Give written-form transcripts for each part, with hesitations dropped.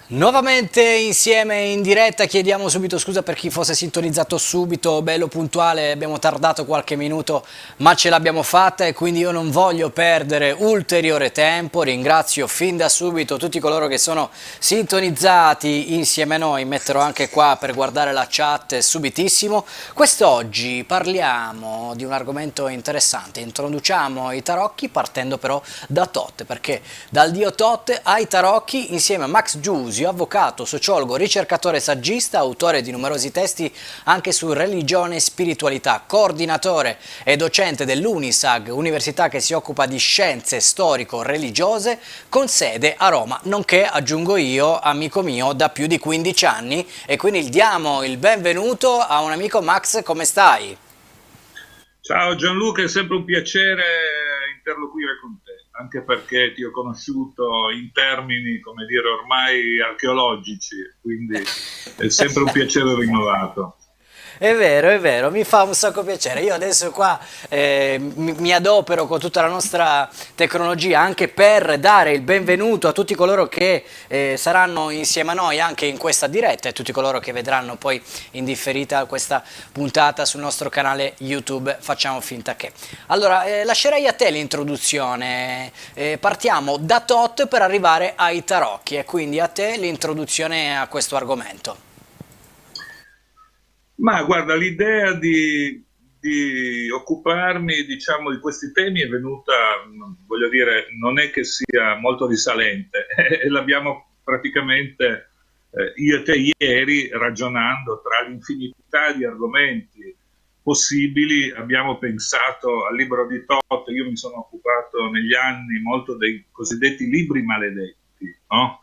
Nuovamente insieme in diretta, chiediamo subito scusa per chi fosse sintonizzato subito, bello puntuale, abbiamo tardato qualche minuto ma ce l'abbiamo fatta e quindi io non voglio perdere ulteriore tempo. Ringrazio fin da subito tutti coloro che sono sintonizzati insieme a noi, metterò anche qua per guardare la chat subitissimo. Quest'oggi parliamo di un argomento interessante, introduciamo i tarocchi partendo però da Tot, perché dal dio Tot ai tarocchi insieme a Max Giusio, avvocato, sociologo, ricercatore saggista, autore di numerosi testi anche su religione e spiritualità, coordinatore e docente dell'Unisag, università che si occupa di scienze storico-religiose, con sede a Roma, nonché, aggiungo io, amico mio da più di 15 anni, e quindi diamo il benvenuto a un amico. Max, come stai? Ciao Gianluca, è sempre un piacere interloquire con te, anche perché ti ho conosciuto in termini, come dire, ormai archeologici, quindi è sempre un piacere rinnovato. È vero, mi fa un sacco piacere. Io adesso qua mi adopero con tutta la nostra tecnologia anche per dare il benvenuto a tutti coloro che saranno insieme a noi anche in questa diretta e tutti coloro che vedranno poi in differita questa puntata sul nostro canale YouTube. Facciamo finta che. Allora, lascerei a te l'introduzione. Partiamo da Tot per arrivare ai tarocchi e quindi a te l'introduzione a questo argomento. Ma guarda, l'idea di occuparmi, diciamo, di questi temi è venuta, voglio dire, non è che sia molto risalente, e l'abbiamo praticamente io e te ieri ragionando tra l'infinità di argomenti possibili, abbiamo pensato al libro di Tot. Io mi sono occupato negli anni molto dei cosiddetti libri maledetti, no?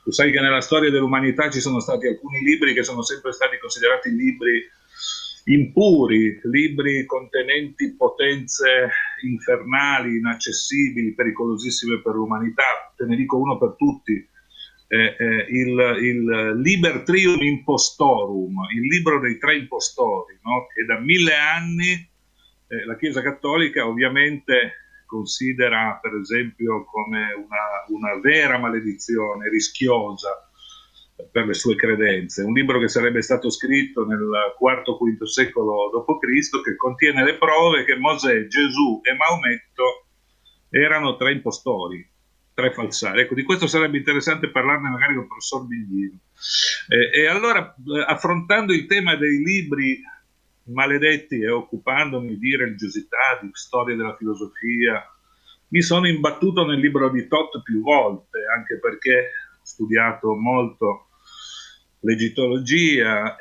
Tu sai che nella storia dell'umanità ci sono stati alcuni libri che sono sempre stati considerati libri impuri, libri contenenti potenze infernali, inaccessibili, pericolosissime per l'umanità. Te ne dico uno per tutti, il Liber Trium Impostorum, il libro dei tre impostori, no? Che da 1000 anni la Chiesa Cattolica ovviamente considera per esempio come una vera maledizione rischiosa per le sue credenze. Un libro che sarebbe stato scritto nel IV-V secolo d.C., che contiene le prove che Mosè, Gesù e Maometto erano tre impostori, tre falsari. Ecco, di questo sarebbe interessante parlarne magari con il professor Biglino. E allora, affrontando il tema dei libri maledetti e occupandomi di religiosità, di storia della filosofia, mi sono imbattuto nel libro di Tot più volte, anche perché ho studiato molto l'egittologia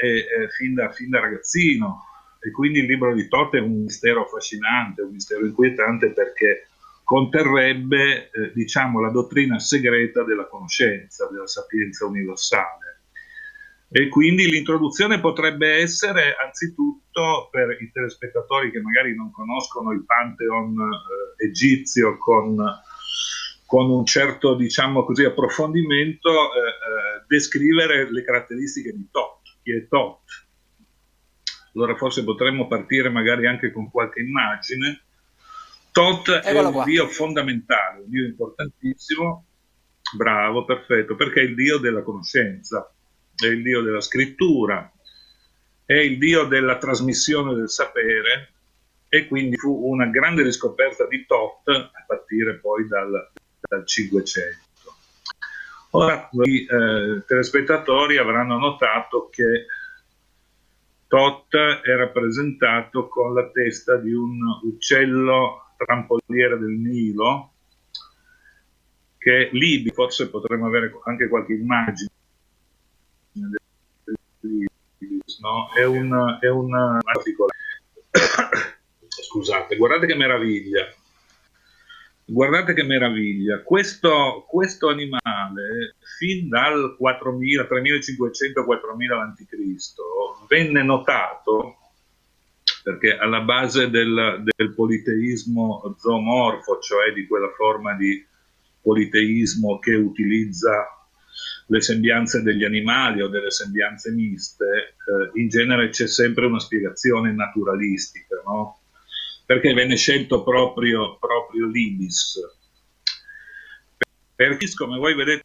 fin da ragazzino, e quindi il libro di Tot è un mistero affascinante, un mistero inquietante, perché conterrebbe diciamo, la dottrina segreta della conoscenza, della sapienza universale. E quindi l'introduzione potrebbe essere anzitutto per i telespettatori che magari non conoscono il Pantheon egizio con un certo, diciamo così, approfondimento, descrivere le caratteristiche di Tot. Chi è Tot? Allora forse potremmo partire magari anche con qualche immagine. Tot è Eccolo un qua. dio fondamentale, un dio importantissimo, bravo, perfetto, perché è il dio della conoscenza, è il dio della scrittura, è il dio della trasmissione del sapere, e quindi fu una grande riscoperta di Tot a partire poi dal 500. Ora i telespettatori avranno notato che Tot è rappresentato con la testa di un uccello trampoliere del Nilo, che lì forse potremmo avere anche qualche immagine dell'ibis, no? È un particolare. Scusate, guardate che meraviglia. Guardate che meraviglia, questo animale fin dal 4000, 3500-4000 a.C. venne notato perché alla base del politeismo zoomorfo, cioè di quella forma di politeismo che utilizza le sembianze degli animali o delle sembianze miste, in genere c'è sempre una spiegazione naturalistica, no? Perché venne scelto proprio l'ibis. Perché, come voi vedete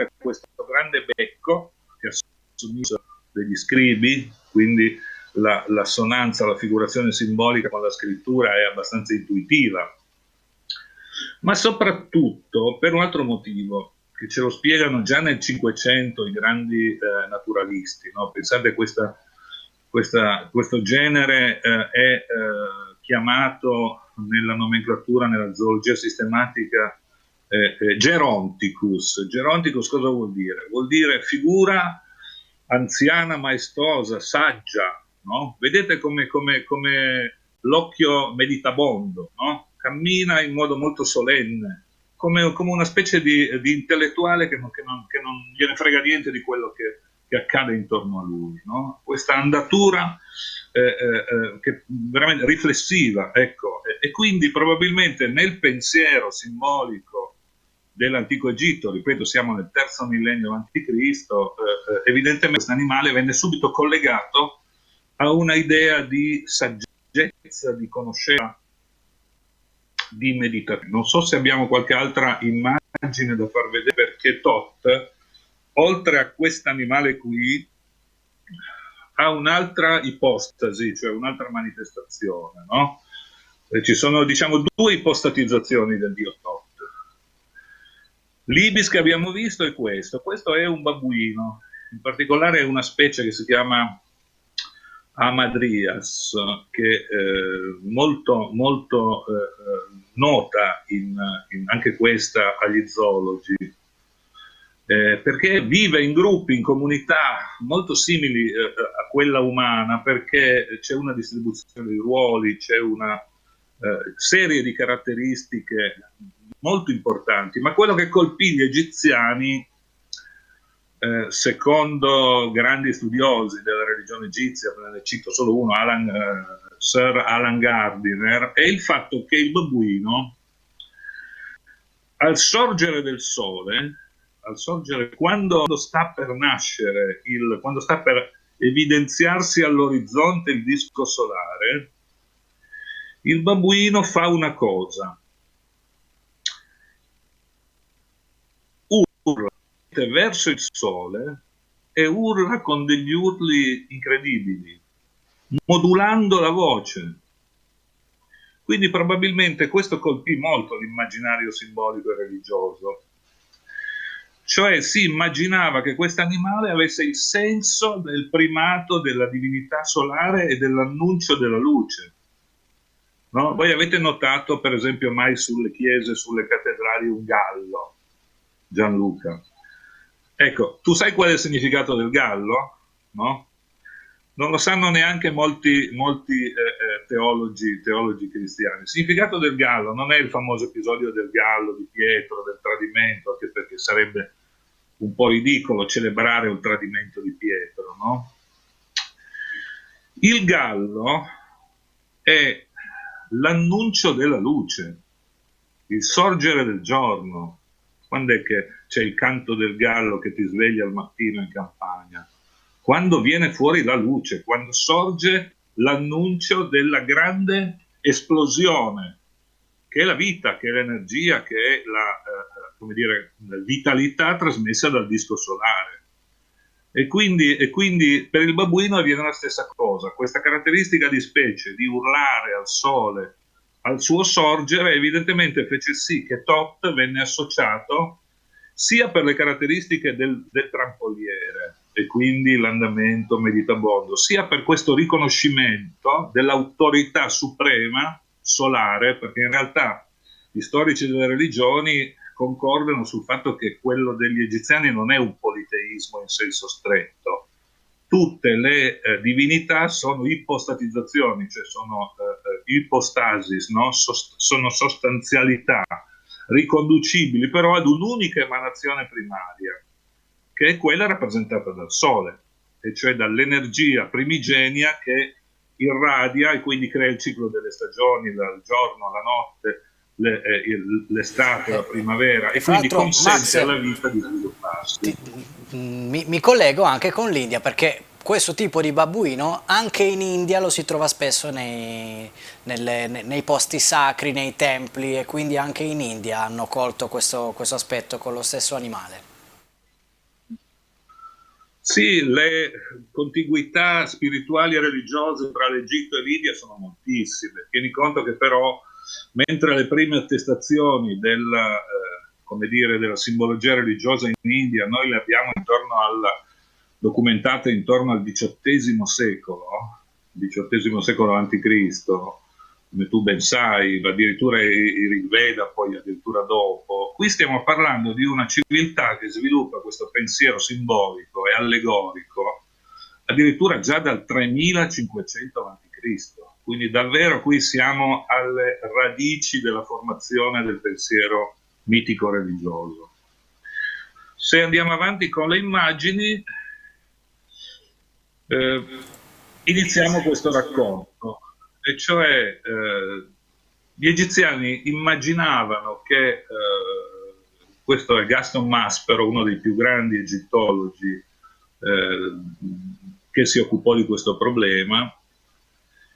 ha questo grande becco che assomiglia degli scribi, quindi l'assonanza, la figurazione simbolica con la scrittura è abbastanza intuitiva, ma soprattutto per un altro motivo che ce lo spiegano già nel Cinquecento i grandi naturalisti, no? Pensate, questo genere è chiamato nella nomenclatura, nella zoologia sistematica, Geronticus. Geronticus cosa vuol dire? Vuol dire figura anziana, maestosa, saggia, no? Vedete come l'occhio meditabondo, no? Cammina in modo molto solenne, come una specie di intellettuale che non gliene frega niente di quello che accade intorno a lui, no? Questa andatura che veramente riflessiva, ecco, e quindi probabilmente nel pensiero simbolico dell'antico Egitto, ripeto, siamo nel terzo millennio a.C., evidentemente questo animale venne subito collegato a una idea di saggezza, di conoscenza, di meditazione. Non so se abbiamo qualche altra immagine da far vedere, perché Tot, oltre a questo animale qui, ha un'altra ipostasi, cioè un'altra manifestazione, no? Ci sono, diciamo, due ipostatizzazioni del dio Tot. L'ibis che abbiamo visto è questo è un babbuino, in particolare è una specie che si chiama Amadrias, che è molto nota anche questa agli zoologi, perché vive in gruppi, in comunità molto simili a quella umana, perché c'è una distribuzione di ruoli, c'è una serie di caratteristiche molto importanti, ma quello che colpì gli egiziani, secondo grandi studiosi della religione egizia, ne cito solo uno, Sir Alan Gardiner, è il fatto che il babbuino, al sorgere del sole, quando sta per nascere, quando sta per evidenziarsi all'orizzonte il disco solare, il babbuino fa una cosa: urla verso il sole e urla con degli urli incredibili, modulando la voce. Quindi probabilmente questo colpì molto l'immaginario simbolico e religioso. Cioè si immaginava che questo animale avesse il senso del primato della divinità solare e dell'annuncio della luce. No? Voi avete notato, per esempio, mai sulle chiese, sulle cattedrali, un gallo, Gianluca? Ecco, tu sai qual è il significato del gallo? No? Non lo sanno neanche molti teologi cristiani. Il significato del gallo non è il famoso episodio del gallo di Pietro, del tradimento, anche perché sarebbe un po' ridicolo celebrare un tradimento di Pietro, no? Il gallo è l'annuncio della luce, il sorgere del giorno. Quando è che c'è il canto del gallo che ti sveglia al mattino in campagna? Quando viene fuori la luce, quando sorge l'annuncio della grande esplosione, che è la vita, che è l'energia, che è la vitalità trasmessa dal disco solare. E quindi per il babbuino avviene la stessa cosa. Questa caratteristica di specie, di urlare al sole, al suo sorgere, evidentemente fece sì che Tot venne associato sia per le caratteristiche del trampoliere, e quindi l'andamento meditabondo, sia per questo riconoscimento dell'autorità suprema solare, perché in realtà gli storici delle religioni concordano sul fatto che quello degli egiziani non è un politeismo in senso stretto. Tutte le divinità sono ipostatizzazioni, cioè sono ipostasis, no? Sono sostanzialità riconducibili però ad un'unica emanazione primaria, che è quella rappresentata dal Sole, e cioè dall'energia primigenia che irradia e quindi crea il ciclo delle stagioni, dal giorno alla notte, l'estate, la primavera, e quindi consente alla vita di svilupparsi. Mi collego anche con l'India, perché questo tipo di babbuino anche in India lo si trova spesso nei posti sacri, nei templi, e quindi anche in India hanno colto questo aspetto con lo stesso animale. Sì, le contiguità spirituali e religiose tra l'Egitto e l'India sono moltissime. Tieni conto che però, mentre le prime attestazioni come dire, della simbologia religiosa in India noi le abbiamo documentate intorno al XVIII secolo a.C., come tu ben sai, addirittura i Rig Veda, poi addirittura dopo. Qui stiamo parlando di una civiltà che sviluppa questo pensiero simbolico e allegorico addirittura già dal 3500 a.C. Quindi davvero qui siamo alle radici della formazione del pensiero mitico-religioso. Se andiamo avanti con le immagini, iniziamo questo racconto. E cioè gli egiziani immaginavano che, questo è Gaston Maspero, uno dei più grandi egittologi che si occupò di questo problema,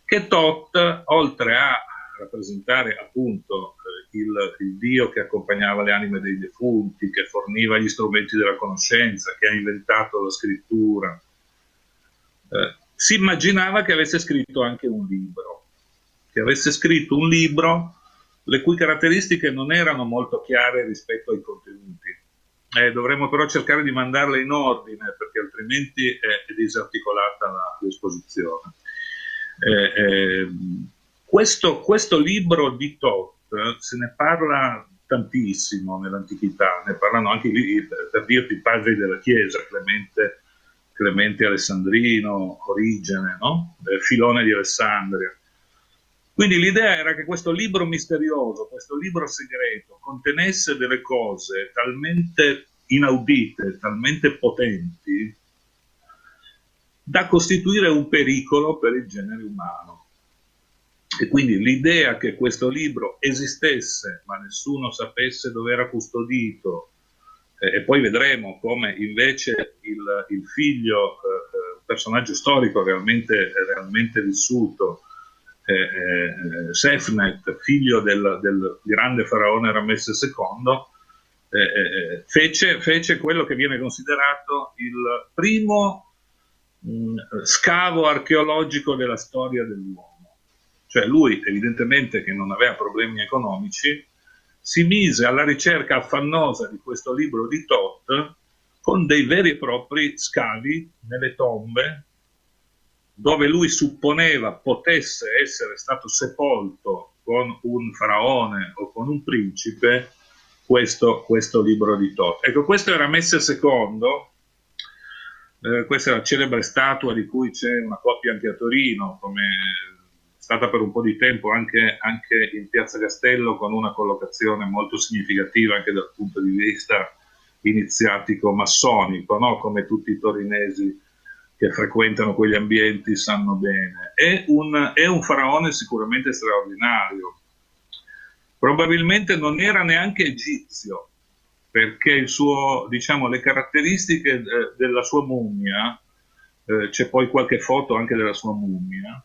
che Thoth, oltre a rappresentare appunto il dio che accompagnava le anime dei defunti, che forniva gli strumenti della conoscenza, che ha inventato la scrittura, si immaginava che avesse scritto anche un libro, le cui caratteristiche non erano molto chiare rispetto ai contenuti. Dovremmo però cercare di mandarle in ordine, perché altrimenti è disarticolata l'esposizione. Questo libro di Thoth se ne parla tantissimo nell'antichità, ne parlano anche per dirti i padri della Chiesa, Clemente Alessandrino, Origene, no? Filone di Alessandria. Quindi l'idea era che questo libro misterioso, questo libro segreto, contenesse delle cose talmente inaudite, talmente potenti, da costituire un pericolo per il genere umano. E quindi l'idea che questo libro esistesse, ma nessuno sapesse dove era custodito, e poi vedremo come invece il figlio, un personaggio storico realmente vissuto, Sefnet, figlio del grande faraone Ramesse II, fece quello che viene considerato il primo scavo archeologico della storia dell'uomo. Cioè lui, evidentemente che non aveva problemi economici, si mise alla ricerca affannosa di questo libro di Thoth con dei veri e propri scavi nelle tombe, dove lui supponeva potesse essere stato sepolto con un faraone o con un principe questo libro di Thoth. Ecco, questo era Ramesse II, questa è la celebre statua di cui c'è una copia anche a Torino, come è stata per un po' di tempo anche in Piazza Castello, con una collocazione molto significativa anche dal punto di vista iniziatico massonico, no? Come tutti i torinesi che frequentano quegli ambienti sanno bene. È un faraone sicuramente straordinario. Probabilmente non era neanche egizio, perché le caratteristiche della sua mummia, c'è poi qualche foto anche della sua mummia,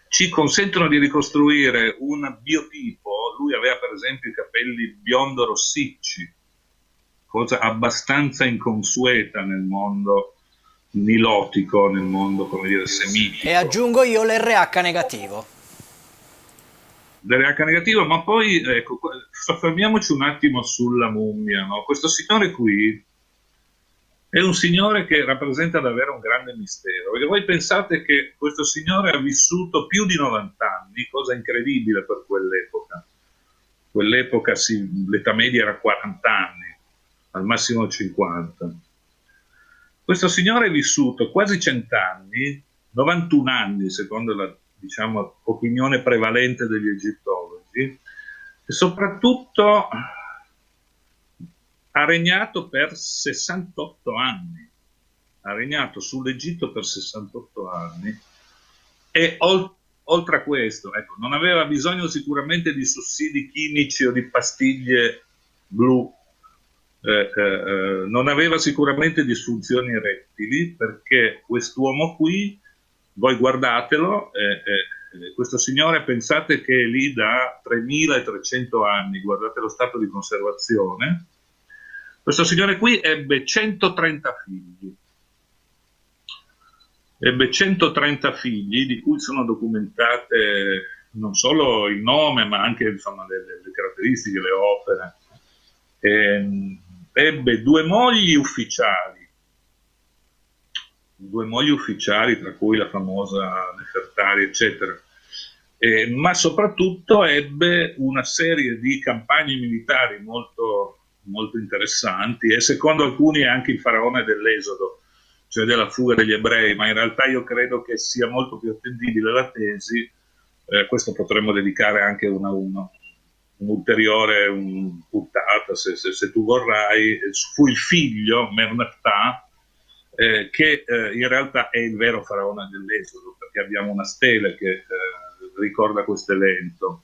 ci consentono di ricostruire un biotipo. Lui aveva per esempio i capelli biondo-rossicci, cosa abbastanza inconsueta nel mondo nilotico, nel mondo, come dire, semitico. E aggiungo io l'RH negativo. L'RH negativo, ma poi, ecco, soffermiamoci un attimo sulla mummia, no? Questo signore qui è un signore che rappresenta davvero un grande mistero, perché voi pensate che questo signore ha vissuto più di 90 anni, cosa incredibile per quell'epoca. Quell'epoca l'età media era 40 anni, al massimo 50. Questo signore è vissuto quasi 100 anni, 91 anni secondo la opinione prevalente degli egittologi, e soprattutto ha regnato per 68 anni, ha regnato sull'Egitto per 68 anni e oltre a questo, ecco, non aveva bisogno sicuramente di sussidi chimici o di pastiglie blu, non aveva sicuramente disfunzioni erettili, perché quest'uomo qui, voi guardatelo, questo signore pensate che è lì da 3300 anni, guardate lo stato di conservazione, Questo signore qui ebbe 130 figli. Ebbe 130 figli, di cui sono documentate non solo il nome, ma anche insomma, le caratteristiche, le opere. Ebbe due mogli ufficiali, tra cui la famosa Nefertari, eccetera. Ma soprattutto ebbe una serie di campagne militari molto, molto interessanti, e secondo alcuni anche il faraone dell'Esodo, cioè della fuga degli ebrei, ma in realtà io credo che sia molto più attendibile la tesi, questo potremmo dedicare anche un'ulteriore puntata, se tu vorrai, fu il figlio, Merneptah, che in realtà è il vero faraone dell'Esodo, perché abbiamo una stele che ricorda questo evento.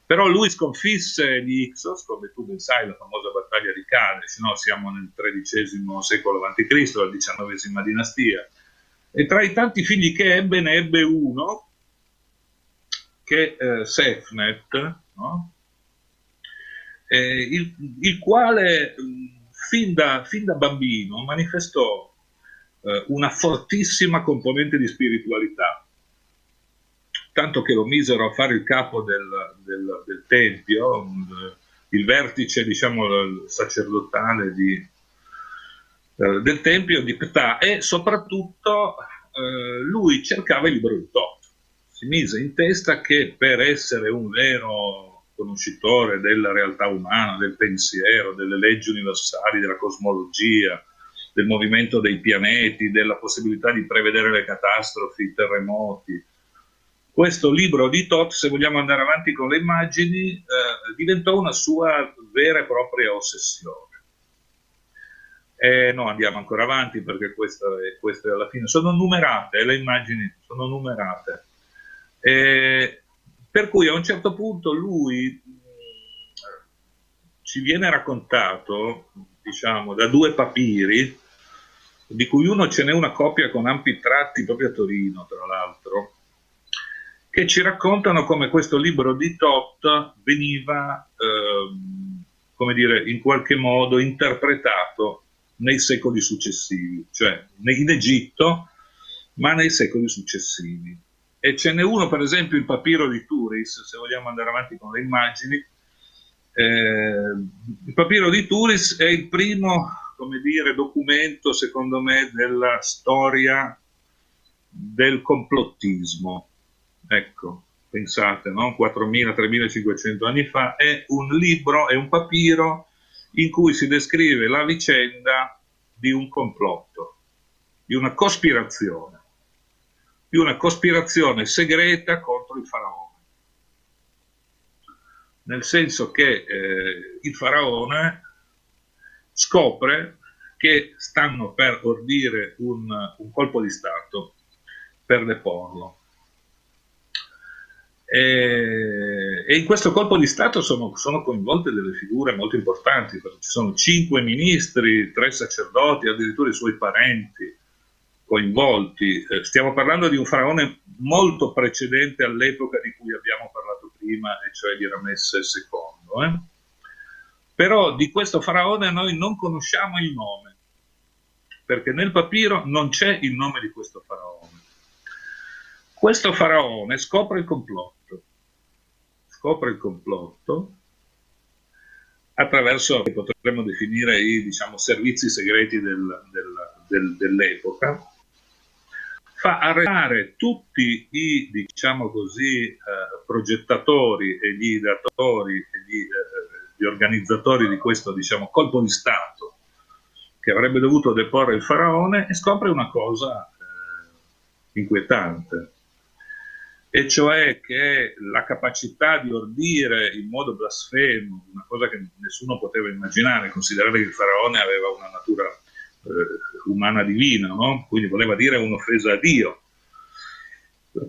Però lui sconfisse gli Ixos, come tu ben sai, la famosa battaglia di Kadesh, no? Siamo nel XIII secolo a.C., la XIX dinastia, e tra i tanti figli che ebbe, ne ebbe uno, che Sefnet, no? Il quale fin da bambino manifestò una fortissima componente di spiritualità, tanto che lo misero a fare il capo del tempio, il vertice, diciamo, sacerdotale del tempio di Ptah, e soprattutto lui cercava il libro di Tot. Si mise in testa che per essere un vero conoscitore della realtà umana, del pensiero, delle leggi universali, della cosmologia, del movimento dei pianeti, della possibilità di prevedere le catastrofi, i terremoti, questo libro di Tot, se vogliamo andare avanti con le immagini, diventò una sua vera e propria ossessione. No, andiamo ancora avanti, perché queste alla fine sono numerate, le immagini sono numerate. Per cui a un certo punto lui ci viene raccontato, diciamo, da due papiri, di cui uno ce n'è una copia con ampi tratti proprio a Torino, tra l'altro, che ci raccontano come questo libro di Tot veniva, come dire, in qualche modo interpretato nei secoli successivi, cioè in Egitto, ma nei secoli successivi. E ce n'è uno, per esempio, il papiro di Turis, se vogliamo andare avanti con le immagini. Il papiro di Turis è il primo, come dire, documento, secondo me, della storia del complottismo. Ecco, pensate, no? 4.000-3.500 anni fa, è un libro, è un papiro in cui si descrive la vicenda di un complotto, di una cospirazione segreta contro il faraone. Nel senso che il faraone scopre che stanno per ordire un colpo di Stato per deporlo. E in questo colpo di Stato sono coinvolte delle figure molto importanti, perché ci sono 5 ministri, 3 sacerdoti, addirittura i suoi parenti coinvolti. Stiamo parlando di un faraone molto precedente all'epoca di cui abbiamo parlato prima, e cioè di Ramesse II. Però di questo faraone noi non conosciamo il nome, perché nel papiro non c'è il nome di questo faraone. Questo faraone scopre il complotto attraverso, che potremmo definire, i, diciamo, servizi segreti dell'epoca, fa arrestare tutti i, diciamo così, progettatori e gli ideatori e gli organizzatori di questo, diciamo, colpo di Stato che avrebbe dovuto deporre il faraone, e scopre una cosa inquietante, e cioè che la capacità di ordire in modo blasfemo, una cosa che nessuno poteva immaginare, considerare che il faraone aveva una natura umana divina, no? Quindi voleva dire un'offesa a Dio,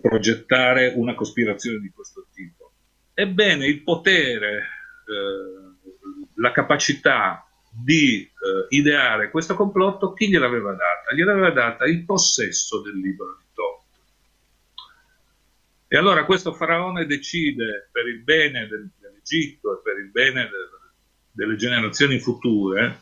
progettare una cospirazione di questo tipo. Ebbene, il potere, la capacità di ideare questo complotto, chi gliel'aveva data? Gliel'aveva data il possesso del libro di Tot. E allora questo faraone decide, per il bene dell'Egitto e per il bene delle generazioni future,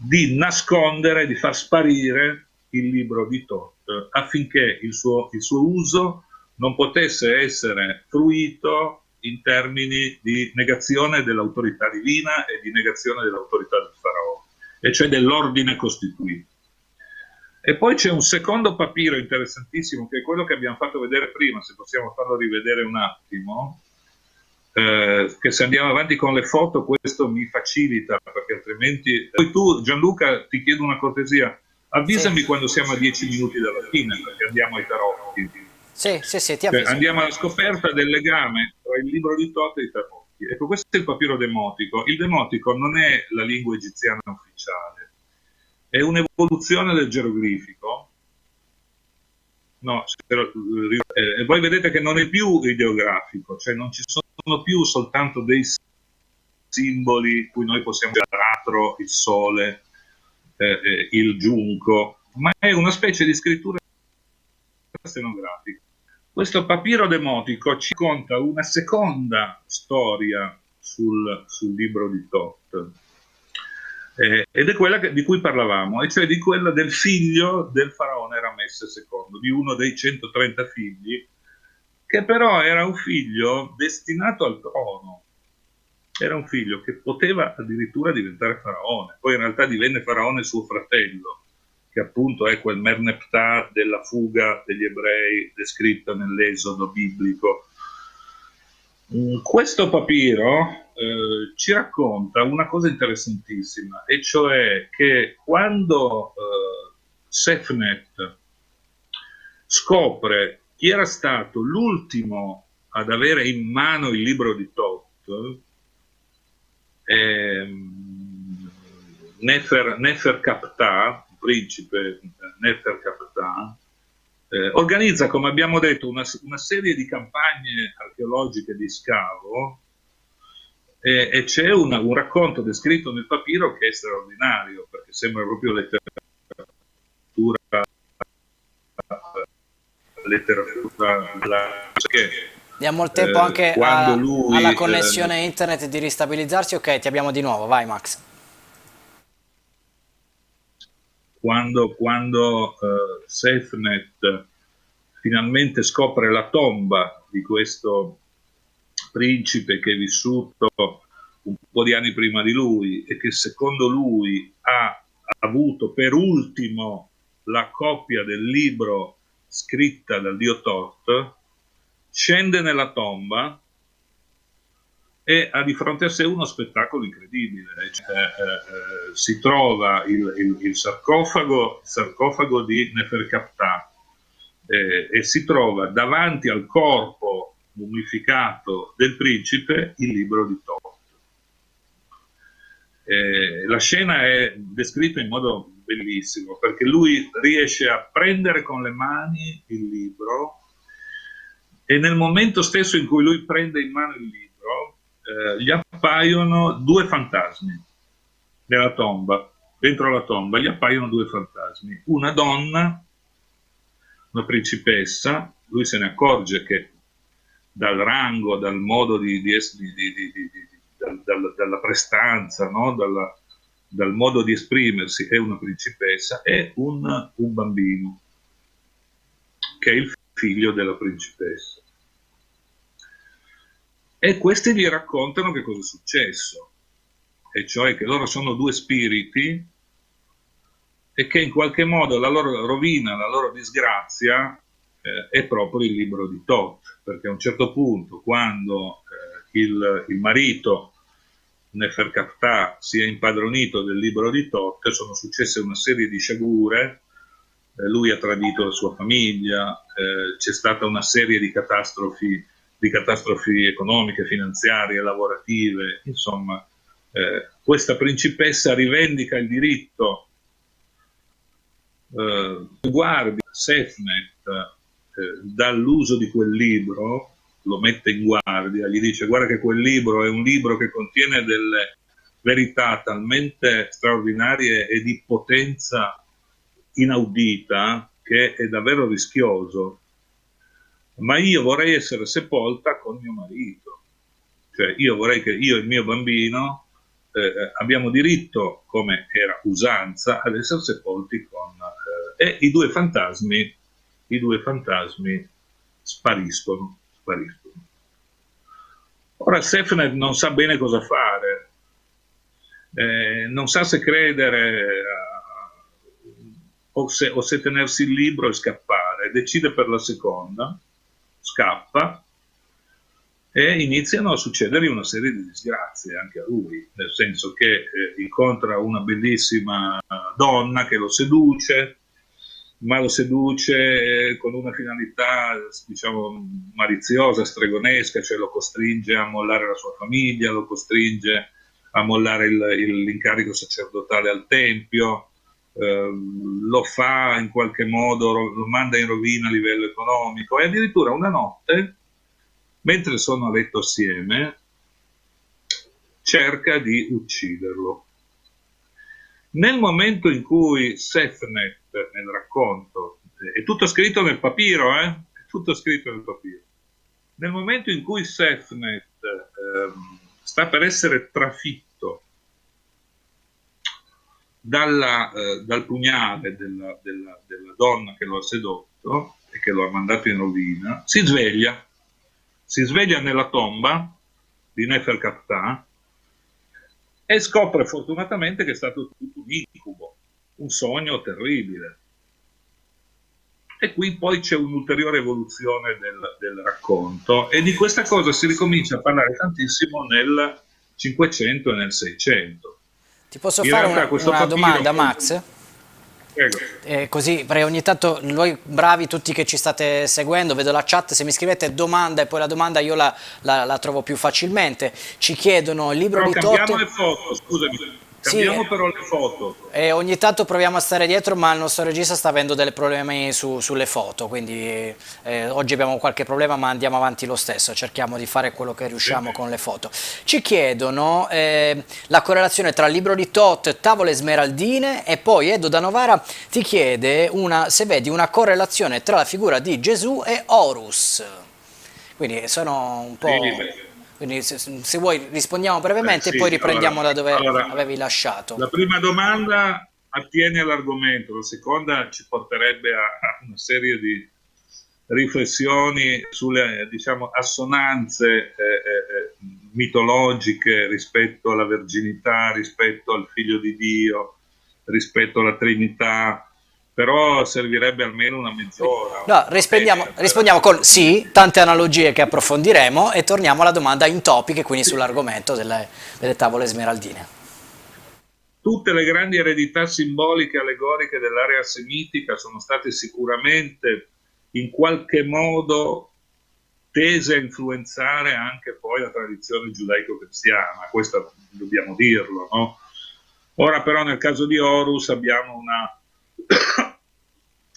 di nascondere, di far sparire il libro di Thoth affinché il suo uso non potesse essere fruito in termini di negazione dell'autorità divina e di negazione dell'autorità del faraone, e cioè dell'ordine costituito. E poi c'è un secondo papiro interessantissimo, che è quello che abbiamo fatto vedere prima, se possiamo farlo rivedere un attimo, che se andiamo avanti con le foto questo mi facilita, perché altrimenti... Poi tu, Gianluca, ti chiedo una cortesia, avvisami Sì, quando siamo a 10 minuti dalla fine, perché andiamo ai tarocchi. sì, ti Cioè, avviso. andiamo alla scoperta del legame tra il libro di Thoth e i tarocchi. Ecco, questo è il papiro demotico. Il demotico non è la lingua egiziana ufficiale, è un'evoluzione del geroglifico. No, e voi vedete che non è più ideografico, cioè non ci sono più soltanto dei simboli cui noi possiamo l'aratro, il sole, il giunco, ma è una specie di scrittura stenografica. Questo papiro demotico ci conta una seconda storia sul libro di Thoth, ed è quella di cui parlavamo, e cioè di quella del figlio del faraone Ramesse II, di uno dei 130 figli, che però era un figlio destinato al trono. Era un figlio che poteva addirittura diventare faraone, poi in realtà divenne faraone suo fratello, che appunto è quel Merneptah della fuga degli ebrei descritta nell'Esodo biblico. Questo papiro ci racconta una cosa interessantissima, e cioè che quando Sefnet scopre chi era stato l'ultimo ad avere in mano il libro di Thoth, Neferkaptah, principe Neferkaptah, organizza, come abbiamo detto, una serie di campagne archeologiche di scavo, e c'è un racconto descritto nel papiro che è straordinario, perché sembra proprio letteratura che Diamo il tempo anche quando lui alla connessione internet di ristabilizzarsi. Ok, ti abbiamo di nuovo, vai Max. quando Sefnet finalmente scopre la tomba di questo principe che è vissuto un po' di anni prima di lui e che secondo lui ha avuto per ultimo la copia del libro scritta dal dio Thoth, scende nella tomba e ha di fronte a sé uno spettacolo incredibile. Si trova il sarcofago di Neferkaptah, e si trova davanti al corpo mummificato del principe il libro di Thoth. La scena è descritta in modo bellissimo, perché lui riesce a prendere con le mani il libro, e nel momento stesso in cui lui prende in mano il libro gli appaiono due fantasmi nella tomba. Dentro la tomba gli appaiono due fantasmi, una donna, una principessa. Lui se ne accorge che dal rango, dal modo dalla prestanza, no? dal modo di esprimersi, è una principessa, e un bambino che è il figlio della principessa. E questi gli raccontano che cosa è successo, e cioè che loro sono due spiriti e che in qualche modo la loro rovina, la loro disgrazia è proprio il libro di Thoth, perché a un certo punto, quando il marito Neferkaptah si è impadronito del libro di Thoth, sono successe una serie di sciagure. Lui ha tradito la sua famiglia, c'è stata una serie di catastrofi economiche, finanziarie, lavorative. Insomma, questa principessa rivendica il diritto, guardi Sefnet dall'uso di quel libro, lo mette in guardia, gli dice: guarda che quel libro è un libro che contiene delle verità talmente straordinarie e di potenza inaudita che è davvero rischioso, ma io vorrei essere sepolta con mio marito, cioè io vorrei che io e il mio bambino abbiamo diritto, come era usanza, ad essere sepolti con... e i due fantasmi spariscono. Ora Sefnet non sa bene cosa fare, non sa se credere o se tenersi il libro e scappare. Decide per la seconda, scappa, e iniziano a succedergli una serie di disgrazie anche a lui, nel senso che incontra una bellissima donna che lo seduce, ma lo seduce con una finalità, diciamo, maliziosa, stregonesca, cioè lo costringe a mollare la sua famiglia, lo costringe a mollare l'incarico sacerdotale al Tempio, lo fa in qualche modo, lo manda in rovina a livello economico, e addirittura una notte, mentre sono a letto assieme, cerca di ucciderlo. Nel momento in cui Sefnet, nel racconto, è tutto scritto nel papiro, è tutto scritto nel papiro, nel momento in cui Sefnet sta per essere trafitto dal pugnale della donna che lo ha sedotto e che lo ha mandato in rovina, si sveglia nella tomba di Neferkafta e scopre fortunatamente che è stato tutto un incubo, un sogno terribile. E qui poi c'è un'ulteriore evoluzione del racconto, e di questa cosa si ricomincia a parlare tantissimo nel 500 e nel 600. Ti posso fare una domanda, Max? Prego. Così, perché ogni tanto noi bravi tutti che ci state seguendo, vedo la chat, se mi scrivete domanda e poi la domanda io la trovo più facilmente. Ci chiedono il libro Però di cambiamo Toth. le foto, scusami. Cambiamo però le foto. Ogni tanto proviamo a stare dietro, ma il nostro regista sta avendo dei problemi sulle foto, quindi oggi abbiamo qualche problema, ma andiamo avanti lo stesso, cerchiamo di fare quello che riusciamo con le foto. Ci chiedono la correlazione tra il libro di Toth, Tavole Smeraldine, e poi Edo da Novara ti chiede se vedi una correlazione tra la figura di Gesù e Horus. Quindi sono un po'... Sì, quindi se vuoi rispondiamo brevemente, sì, e poi riprendiamo da dove allora, avevi lasciato. La prima domanda attiene all'argomento, la seconda ci porterebbe a una serie di riflessioni sulle, diciamo, assonanze mitologiche rispetto alla verginità, rispetto al Figlio di Dio, rispetto alla Trinità, però servirebbe almeno una mezz'ora. No, rispondiamo con sì, tante analogie che approfondiremo, e torniamo alla domanda in topic, quindi sull'argomento delle tavole smeraldine. Tutte le grandi eredità simboliche, allegoriche dell'area semitica sono state sicuramente in qualche modo tese a influenzare anche poi la tradizione giudaico-cristiana, questo dobbiamo dirlo, no? Ora però nel caso di Horus abbiamo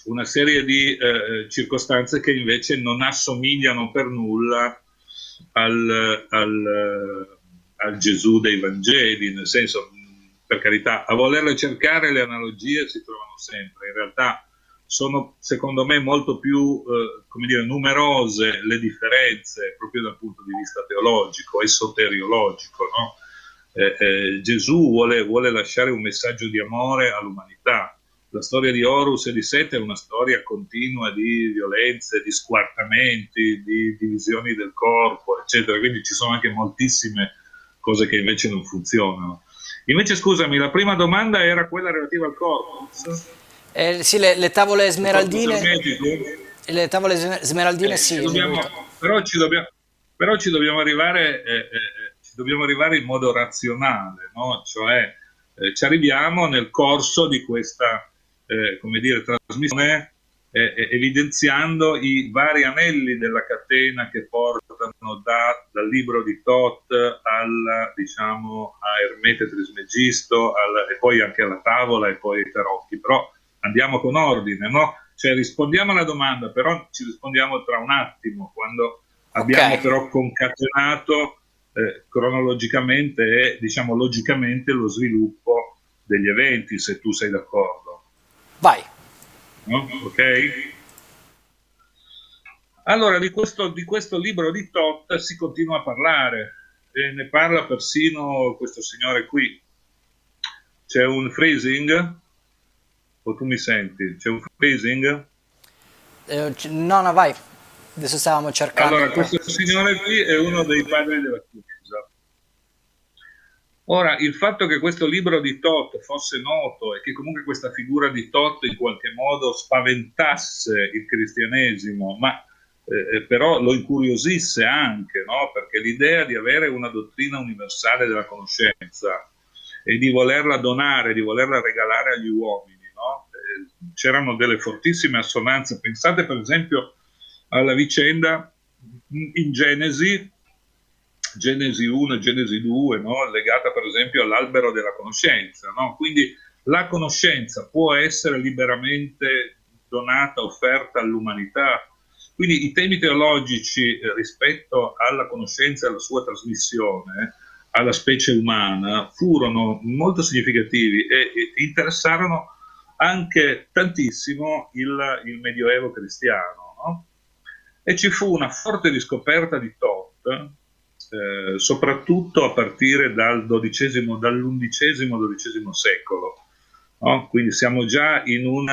una serie di circostanze che invece non assomigliano per nulla al Gesù dei Vangeli, nel senso, per carità, a volerle cercare le analogie si trovano sempre, in realtà sono secondo me molto più come dire, numerose le differenze proprio dal punto di vista teologico e soteriologico, no? Gesù vuole lasciare un messaggio di amore all'umanità. La storia di Horus e di Set è una storia continua di violenze, di squartamenti, di divisioni del corpo, eccetera, quindi ci sono anche moltissime cose che invece non funzionano. Invece, scusami, la prima domanda era quella relativa al corpus? Sì, le tavole smeraldine. Le tavole smeraldine, sì. Però ci dobbiamo arrivare in modo razionale, no? Cioè ci arriviamo nel corso di questa come dire, trasmissione evidenziando i vari anelli della catena che portano dal libro di Toth diciamo, a Ermete Trismegisto e poi anche alla tavola e poi ai tarocchi, però andiamo con ordine, no? Cioè rispondiamo alla domanda, però ci rispondiamo tra un attimo, quando abbiamo però concatenato cronologicamente e diciamo logicamente lo sviluppo degli eventi, se tu sei d'accordo. Vai. No? Ok? Allora, di questo libro di Toth si continua a parlare, e ne parla persino questo signore qui. C'è un freezing? O tu mi senti? C'è un freezing? No, no, vai. Adesso stavamo cercando Allora, un po'. questo signore qui è uno dei padri della Chiesa. Ora, il fatto che questo libro di Thoth fosse noto e che comunque questa figura di Thoth in qualche modo spaventasse il cristianesimo, ma però lo incuriosisse anche, no? Perché l'idea di avere una dottrina universale della conoscenza e di volerla donare, di volerla regalare agli uomini, no? C'erano delle fortissime assonanze. Pensate per esempio alla vicenda in Genesi 1 e Genesi 2, no? Legata per esempio all'albero della conoscenza. No? Quindi la conoscenza può essere liberamente donata, offerta all'umanità. Quindi i temi teologici rispetto alla conoscenza e alla sua trasmissione alla specie umana furono molto significativi e interessarono anche tantissimo il Medioevo cristiano. No? E ci fu una forte riscoperta di Thoth, soprattutto a partire dall'11-12 secolo. No? Quindi siamo già in un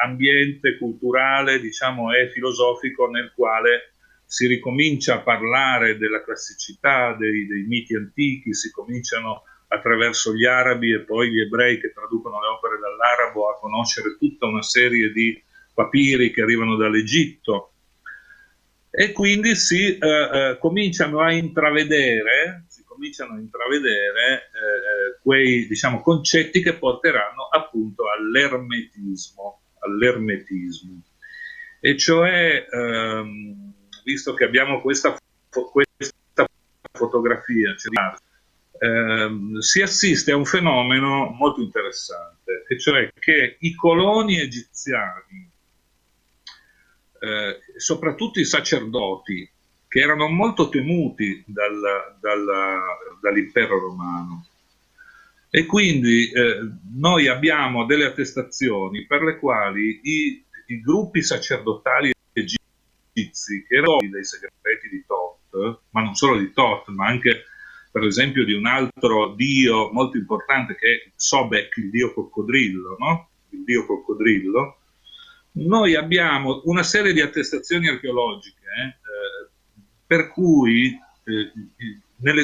ambiente culturale, diciamo, e filosofico nel quale si ricomincia a parlare della classicità dei miti antichi, si cominciano attraverso gli arabi e poi gli ebrei che traducono le opere dall'arabo a conoscere tutta una serie di papiri che arrivano dall'Egitto. E quindi si cominciano a intravedere quei, diciamo, concetti che porteranno appunto all'ermetismo. E cioè, visto che abbiamo questa fotografia, si assiste a un fenomeno molto interessante, e cioè che i coloni egiziani, soprattutto i sacerdoti, che erano molto temuti dall'impero romano. E quindi noi abbiamo delle attestazioni per le quali i gruppi sacerdotali egizi, che erano dei segreti di Thoth, ma non solo di Thoth, ma anche per esempio di un altro dio molto importante che è Sobek, il dio coccodrillo, no? Il dio coccodrillo. Noi abbiamo una serie di attestazioni archeologiche per cui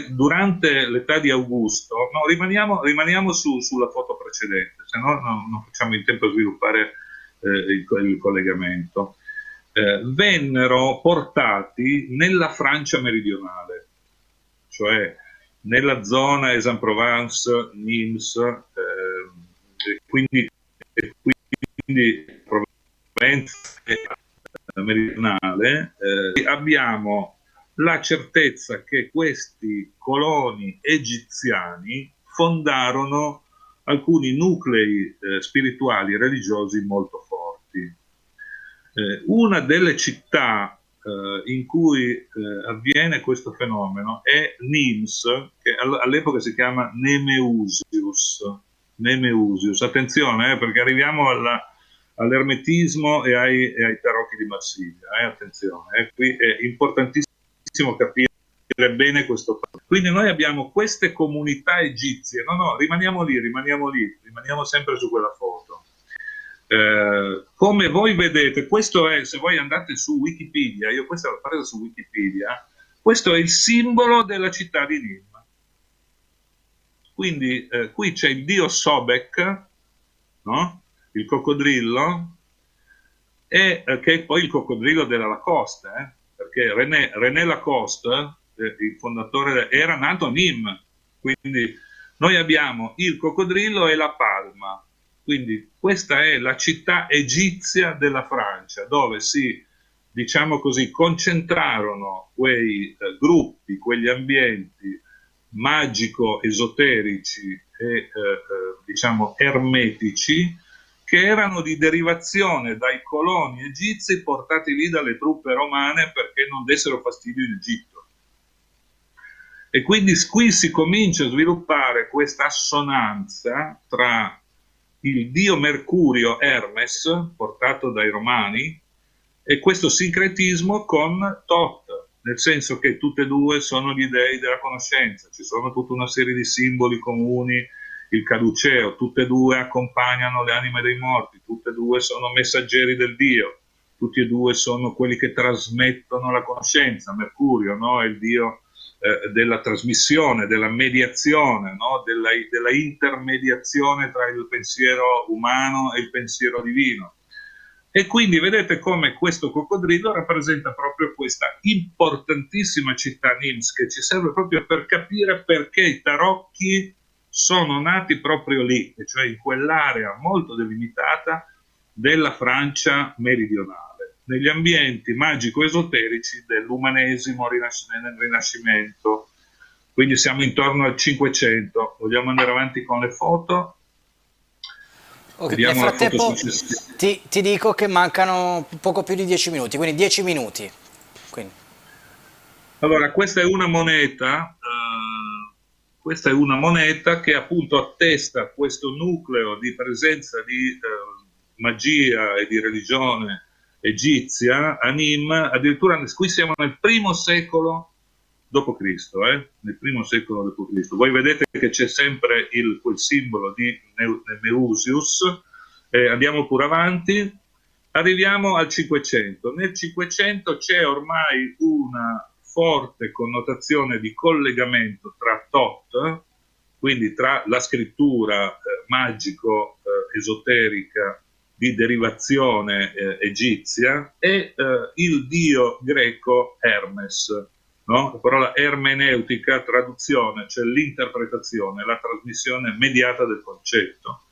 durante l'età di Augusto, no, rimaniamo sulla foto precedente, se no non facciamo in tempo a sviluppare il collegamento. Vennero portati nella Francia meridionale, cioè nella zona Aix-en-Provence, Nimes, quindi meridionale, abbiamo la certezza che questi coloni egiziani fondarono alcuni nuclei spirituali e religiosi molto forti. Una delle città in cui avviene questo fenomeno è Nimes, che all'epoca si chiama Nemeusius. Attenzione, perché arriviamo all'ermetismo e ai tarocchi di Marsiglia. Attenzione, qui è importantissimo capire bene questo fatto. Quindi noi abbiamo queste comunità egizie, rimaniamo sempre su quella foto. Come voi vedete, questo è, se voi andate su Wikipedia, io questa l'ho presa su Wikipedia, questo è il simbolo della città di Nîmes. Quindi qui c'è il dio Sobek, no? Il coccodrillo, che è poi il coccodrillo della Lacoste, perché René Lacoste, il fondatore, era nato a Nîmes, quindi noi abbiamo il coccodrillo e la palma. Quindi questa è la città egizia della Francia, dove si, diciamo così, concentrarono quei gruppi, quegli ambienti magico-esoterici e diciamo ermetici, che erano di derivazione dai coloni egizi portati lì dalle truppe romane perché non dessero fastidio in Egitto. E quindi qui si comincia a sviluppare questa assonanza tra il dio Mercurio Hermes, portato dai Romani, e questo sincretismo con Thoth, nel senso che tutte e due sono gli dei della conoscenza, ci sono tutta una serie di simboli comuni, il caduceo, tutte e due accompagnano le anime dei morti, tutte e due sono messaggeri del Dio, tutti e due sono quelli che trasmettono la conoscenza. Mercurio, no? È il dio della trasmissione, della mediazione, no? della intermediazione tra il pensiero umano e il pensiero divino. E quindi vedete come questo coccodrillo rappresenta proprio questa importantissima città Nims, che ci serve proprio per capire perché i tarocchi sono nati proprio lì, cioè in quell'area molto delimitata della Francia meridionale, negli ambienti magico-esoterici dell'umanesimo nel Rinascimento. Quindi siamo intorno al 500. Vogliamo andare avanti con le foto? Ok, nel Vediamo la foto frattempo successiva. ti dico che mancano poco più di 10 minuti, quindi 10 minuti. Quindi. Allora, questa è una moneta che appunto attesta questo nucleo di presenza di magia e di religione egizia a Nim, addirittura qui siamo nel primo secolo d.C., nel primo secolo d.C. Voi vedete che c'è sempre quel simbolo di Nemeusius, andiamo pure avanti, arriviamo al 500. Nel 500 c'è ormai una forte connotazione di collegamento tra Thoth, quindi tra la scrittura magico-esoterica di derivazione egizia e il dio greco Hermes. No? La parola ermeneutica, traduzione, cioè l'interpretazione, la trasmissione mediata del concetto.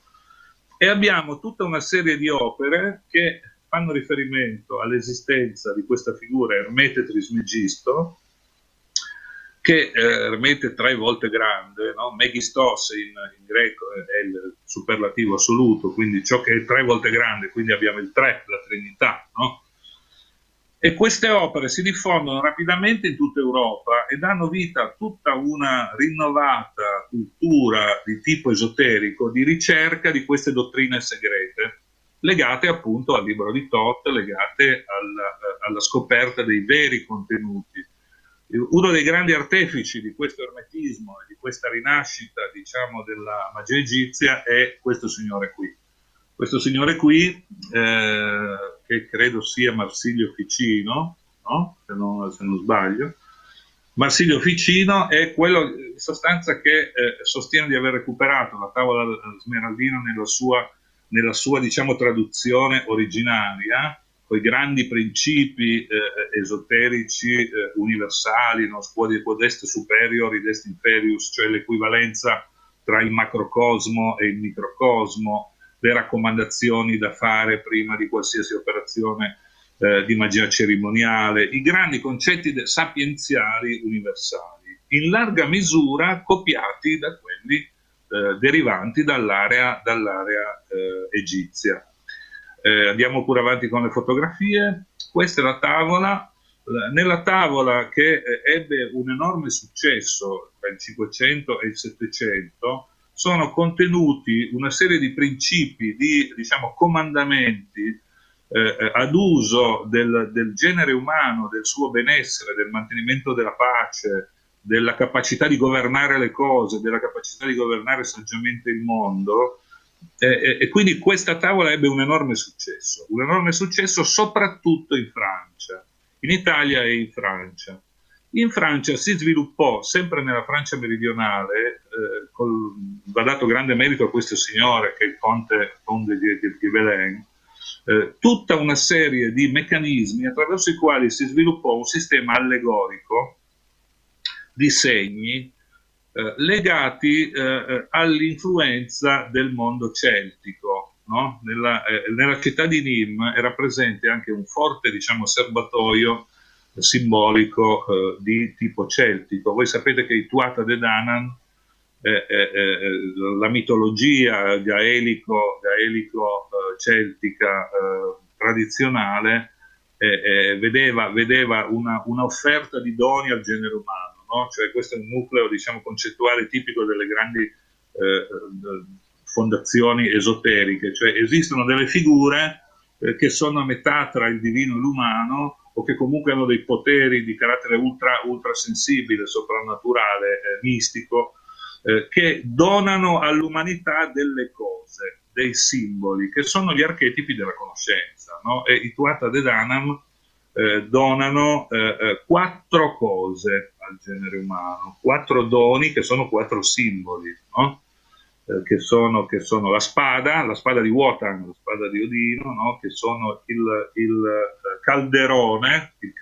E abbiamo tutta una serie di opere che fanno riferimento all'esistenza di questa figura Ermete Trismegisto, che Ermete 3 volte grande, no? Megistos in greco è il superlativo assoluto, quindi ciò che è 3 volte grande, quindi abbiamo il 3, la Trinità, no? E queste opere si diffondono rapidamente in tutta Europa e danno vita a tutta una rinnovata cultura di tipo esoterico, di ricerca di queste dottrine segrete, legate appunto al libro di Thoth, legate alla scoperta dei veri contenuti. Uno dei grandi artefici di questo ermetismo e di questa rinascita, diciamo, della magia egizia è questo signore qui. Questo signore qui, che credo sia Marsilio Ficino, no? se non sbaglio. Marsilio Ficino è quello in sostanza che sostiene di aver recuperato la tavola smeraldina nella sua diciamo, traduzione originaria, con i grandi principi esoterici universali, no? Quod est superior, id est inferius, cioè l'equivalenza tra il macrocosmo e il microcosmo, le raccomandazioni da fare prima di qualsiasi operazione di magia cerimoniale, i grandi concetti sapienziali universali, in larga misura copiati da quelli derivanti dall'area egizia. Andiamo pure avanti con le fotografie. Questa è la tavola. Nella tavola che ebbe un enorme successo tra il 500 e il 700 sono contenuti una serie di principi, di diciamo, comandamenti ad uso del genere umano, del suo benessere, del mantenimento della pace, della capacità di governare le cose, della capacità di governare saggiamente il mondo, e quindi questa tavola ebbe un enorme successo soprattutto in Francia, in Italia e in Francia. In Francia si sviluppò, sempre nella Francia meridionale, va dato grande merito a questo signore che è il conte di Belen, tutta una serie di meccanismi attraverso i quali si sviluppò un sistema allegorico di segni legati all'influenza del mondo celtico. No? Nella città di Nîmes era presente anche un forte diciamo, serbatoio simbolico di tipo celtico. Voi sapete che i Tuatha De Danann, la mitologia gaelico-celtica tradizionale vedeva un'offerta di doni al genere umano. No? Cioè questo è un nucleo diciamo, concettuale tipico delle grandi fondazioni esoteriche, cioè esistono delle figure che sono a metà tra il divino e l'umano, o che comunque hanno dei poteri di carattere ultra sensibile, soprannaturale, mistico, che donano all'umanità delle cose, dei simboli, che sono gli archetipi della conoscenza, no? E i Tuatha De Danann donano 4 cose al genere umano, 4 doni che sono 4 simboli, no? Che sono la spada di Wotan, la spada di Odino, no? Che sono il calderone, che il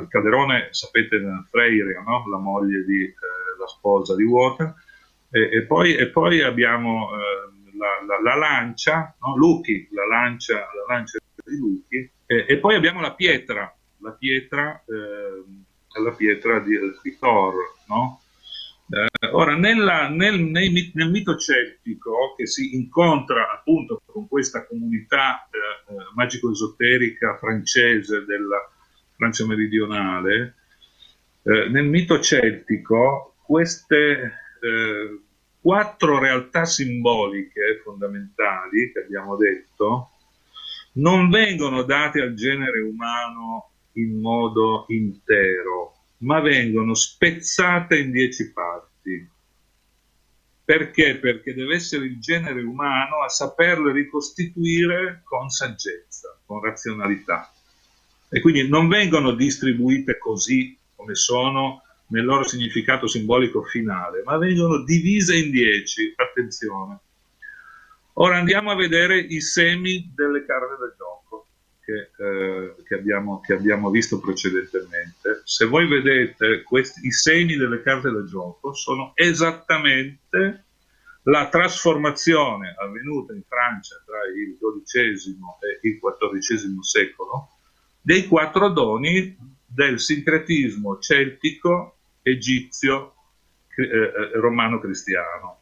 calderone, sapete, Freyr, no? La moglie la sposa di Wotan, e poi abbiamo la lancia, no? Loki, la lancia di Loki, e poi abbiamo la pietra di Thor, no? Ora, nel mito celtico, che si incontra appunto con questa comunità magico-esoterica francese della Francia meridionale, nel mito celtico queste 4 realtà simboliche fondamentali che abbiamo detto non vengono date al genere umano in modo intero, ma vengono spezzate in 10 parti. Perché? Perché deve essere il genere umano a saperle ricostituire con saggezza, con razionalità. E quindi non vengono distribuite così come sono nel loro significato simbolico finale, ma vengono divise in 10. Attenzione. Ora andiamo a vedere i semi delle carte da gioco che abbiamo visto precedentemente. Se voi vedete, i semi delle carte da gioco sono esattamente la trasformazione avvenuta in Francia tra il XII e il XIV secolo dei 4 doni del sincretismo celtico, egizio, romano-cristiano.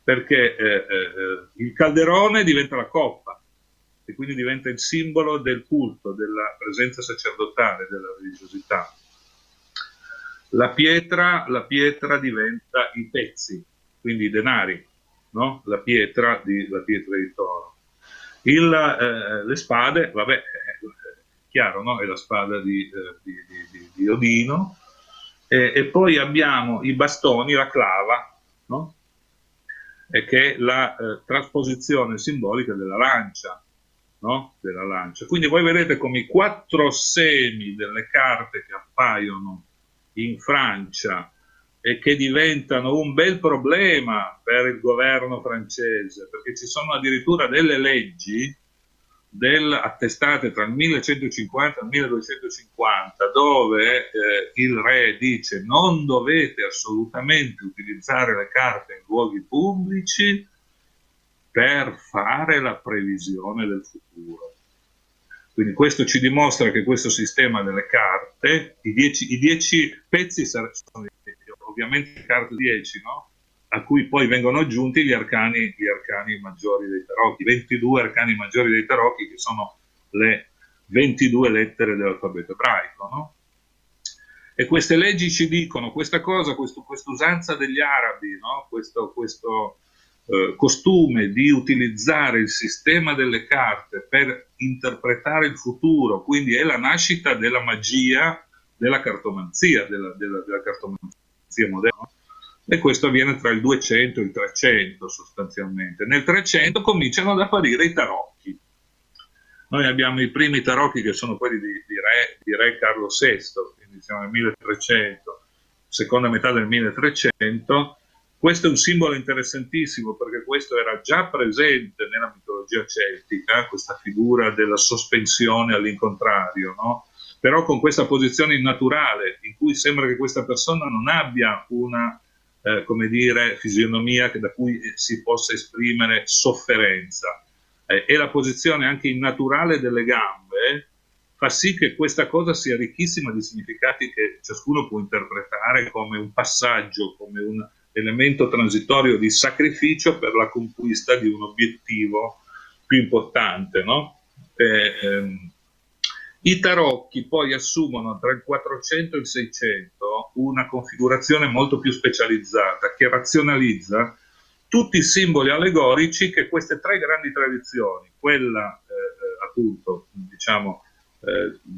Perché il calderone diventa la coppa e quindi diventa il simbolo del culto, della presenza sacerdotale, della religiosità. La pietra diventa i pezzi, quindi i denari, no? La pietra di toro. Le spade, vabbè, chiaro, no? È la spada di Odino, e poi abbiamo i bastoni, la clava, no? E che è la trasposizione simbolica della lancia, no? Della lancia. Quindi voi vedete come i 4 semi delle carte che appaiono in Francia e che diventano un bel problema per il governo francese, perché ci sono addirittura delle leggi attestate tra il 1150 e il 1250, dove il re dice: non dovete assolutamente utilizzare le carte in luoghi pubblici per fare la previsione del futuro. Quindi questo ci dimostra che questo sistema delle carte, i 10 pezzi sono ovviamente carte 10, no? A cui poi vengono aggiunti gli arcani maggiori dei tarocchi, 22 arcani maggiori dei tarocchi, che sono le 22 lettere dell'alfabeto ebraico, no? E queste leggi ci dicono questa cosa, questa usanza degli arabi, no? Questo costume di utilizzare il sistema delle carte per interpretare il futuro, quindi è la nascita della magia della cartomanzia, della cartomanzia moderna. E questo avviene tra il 200 e il 300 sostanzialmente. Nel 300 cominciano ad apparire i tarocchi. Noi abbiamo i primi tarocchi che sono quelli di re Carlo VI, quindi siamo nel 1300, seconda metà del 1300. Questo è un simbolo interessantissimo perché questo era già presente nella mitologia celtica, questa figura della sospensione all'incontrario, no? Però con questa posizione innaturale in cui sembra che questa persona non abbia una come dire, fisionomia da cui si possa esprimere sofferenza, e la posizione anche innaturale delle gambe fa sì che questa cosa sia ricchissima di significati che ciascuno può interpretare come un passaggio, come un elemento transitorio di sacrificio per la conquista di un obiettivo più importante, no? I tarocchi poi assumono tra il 400 e il 600 una configurazione molto più specializzata che razionalizza tutti i simboli allegorici che queste 3 grandi tradizioni, quella appunto, diciamo,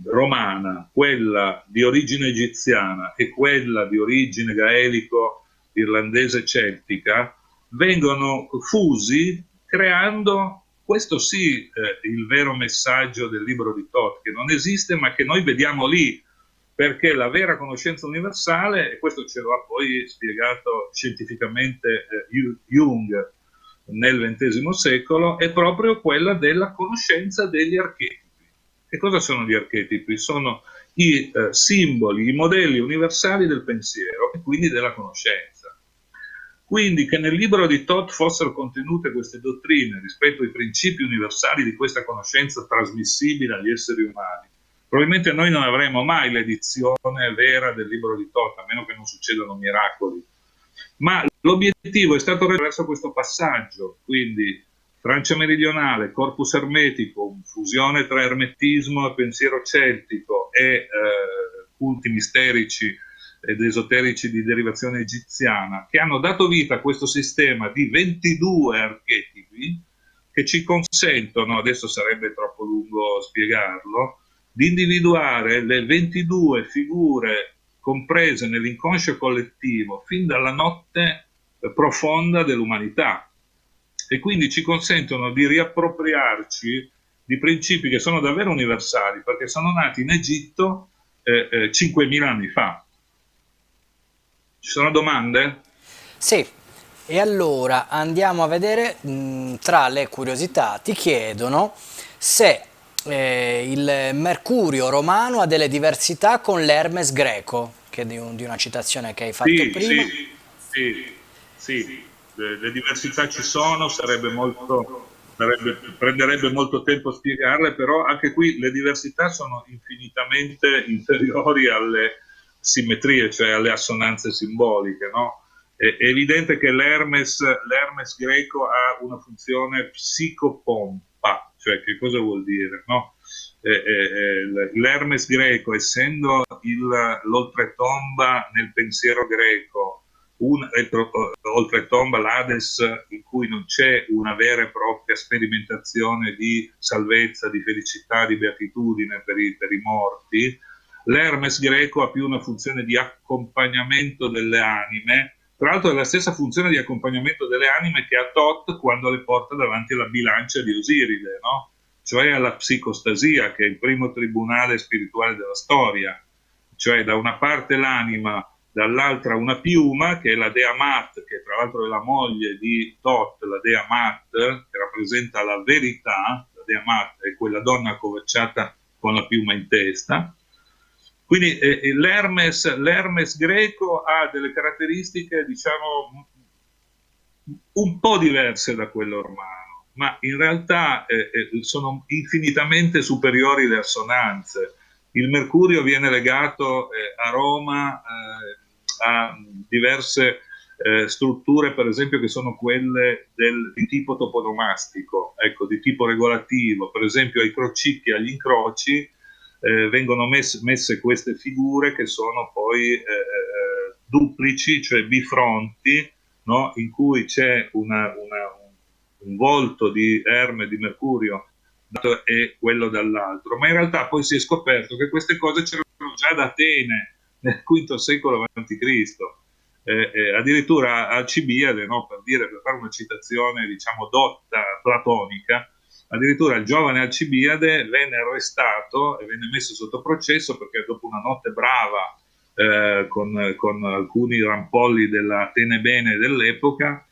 romana, quella di origine egiziana e quella di origine gaelico, irlandese, celtica, vengono fusi creando, questo sì, il vero messaggio del libro di Thoth, che non esiste ma che noi vediamo lì, perché la vera conoscenza universale, e questo ce lo ha poi spiegato scientificamente Jung nel XX secolo, è proprio quella della conoscenza degli archetipi. E cosa sono gli archetipi? Sono i simboli, i modelli universali del pensiero e quindi della conoscenza. Quindi che nel libro di Thoth fossero contenute queste dottrine rispetto ai principi universali di questa conoscenza trasmissibile agli esseri umani, probabilmente noi non avremo mai l'edizione vera del libro di Thoth, a meno che non succedano miracoli. Ma l'obiettivo è stato verso questo passaggio, quindi Francia meridionale, corpus ermetico, fusione tra ermetismo e pensiero celtico e culti misterici ed esoterici di derivazione egiziana, che hanno dato vita a questo sistema di 22 archetipi che ci consentono, adesso sarebbe troppo lungo spiegarlo, di individuare le 22 figure comprese nell'inconscio collettivo fin dalla notte profonda dell'umanità, e quindi ci consentono di riappropriarci di principi che sono davvero universali, perché sono nati in Egitto 5.000 anni fa. Ci sono domande? Sì, e allora andiamo a vedere, tra le curiosità ti chiedono se il Mercurio romano ha delle diversità con l'Hermes greco, che è di una citazione che hai fatto Sì, prima. sì, le diversità ci sono, prenderebbe molto tempo a spiegarle, però anche qui le diversità sono infinitamente inferiori alle simmetrie, cioè alle assonanze simboliche, no? È evidente che l'Hermes greco ha una funzione psicopompa, cioè che cosa vuol dire, no? L'Hermes greco, essendo l'oltretomba nel pensiero greco, oltretomba l'Hades, in cui non c'è una vera e propria sperimentazione di salvezza, di felicità, di beatitudine per i morti, l'Hermes greco ha più una funzione di accompagnamento delle anime. Tra l'altro è la stessa funzione di accompagnamento delle anime che ha Thoth quando le porta davanti alla bilancia di Osiride, no? Cioè alla psicostasia, che è il primo tribunale spirituale della storia. Cioè da una parte l'anima, dall'altra una piuma, che è la dea Mat, che tra l'altro è la moglie di Thoth, la dea Mat, che rappresenta la verità. La dea Mat è quella donna accovacciata con la piuma in testa. Quindi l'Hermes greco ha delle caratteristiche, diciamo, un po' diverse da quello romano, ma in realtà sono infinitamente superiori le assonanze. Il mercurio viene legato a Roma a diverse strutture, per esempio, che sono quelle di tipo toponomastico, ecco, di tipo regolativo. Per esempio ai crocicchi e agli incroci vengono messe queste figure che sono poi duplici, cioè bifronti, no? In cui c'è un volto di Erme, di Mercurio, e quello dall'altro. Ma in realtà poi si è scoperto che queste cose c'erano già da Atene nel V secolo a.C. Addirittura Alcibiade, no? Per fare una citazione, diciamo, dotta platonica, addirittura il giovane Alcibiade venne arrestato e venne messo sotto processo perché dopo una notte brava con alcuni rampolli dell'Atene Bene dell'epoca,